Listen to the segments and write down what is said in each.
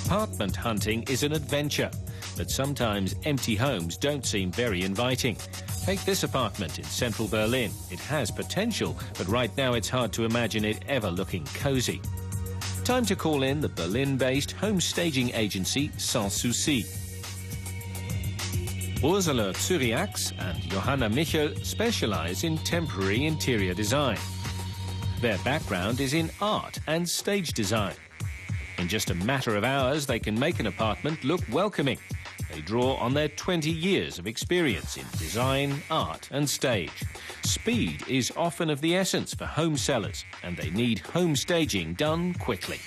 Apartment hunting is an adventure, but sometimes empty homes don't seem very inviting. Take this apartment in central Berlin. It has potential, but right now it's hard to imagine it ever looking cozy. Time to call in the Berlin-based home staging agency Sans Souci. Ursula Cyriax and Johanna Michel specialize in temporary interior design. Their background is in art and stage design. In just a matter of hours, they can make an apartment look welcoming. They draw on their 20 years of experience in design, art and stage. Speed is often of the essence for home sellers, and they need home staging done quickly.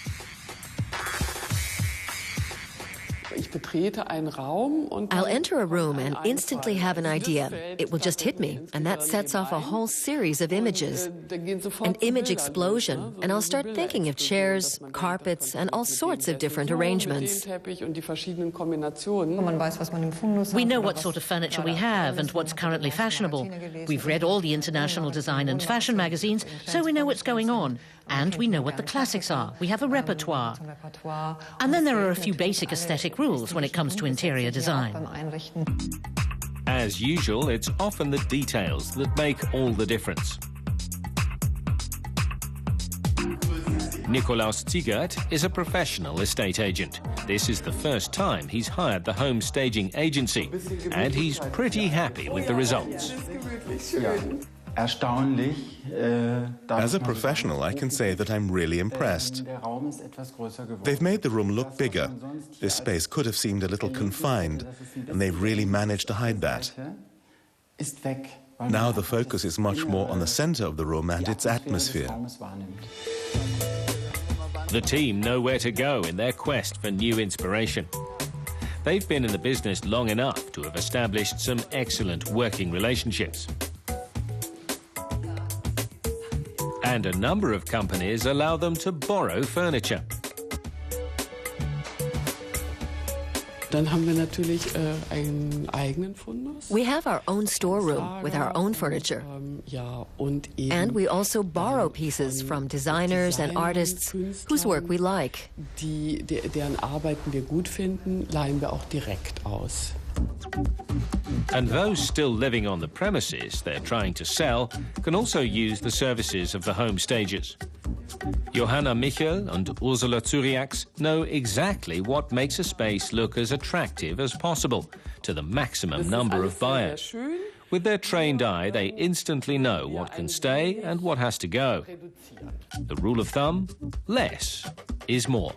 I'll enter a room and instantly have an idea. It will just hit me, and that sets off a whole series of images. An image explosion, and I'll start thinking of chairs, carpets, and all sorts of different arrangements. We know what sort of furniture we have and what's currently fashionable. We've read all the international design and fashion magazines, so we know what's going on. And we know what the classics are. We have a repertoire. And then there are a few basic aesthetic rules when it comes to interior design. As usual, it's often the details that make all the difference. Nikolaus Ziegert is a professional estate agent. This is the first time he's hired the home staging agency, and he's pretty happy with the results. As a professional, I can say that I'm really impressed. They've made the room look bigger. This space could have seemed a little confined, and they've really managed to hide that. Now the focus is much more on the center of the room and its atmosphere. The team know where to go in their quest for new inspiration. They've been in the business long enough to have established some excellent working relationships. And a number of companies allow them to borrow furniture. We have our own storeroom with our own furniture. And we also borrow pieces from designers and artists whose work we like. And those still living on the premises they're trying to sell can also use the services of the home stagers. Johanna Michel and Ursula Cyriax know exactly what makes a space look as attractive as possible to the maximum number of buyers. With their trained eye, they instantly know what can stay and what has to go. The rule of thumb: less is more.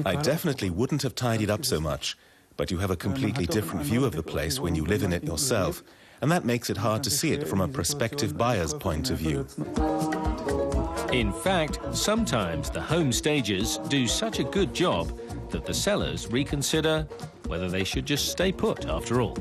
I definitely wouldn't have tidied up so much, but you have a completely different view of the place when you live in it yourself, and that makes it hard to see it from a prospective buyer's point of view. In fact, sometimes the home stagers do such a good job that the sellers reconsider whether they should just stay put after all.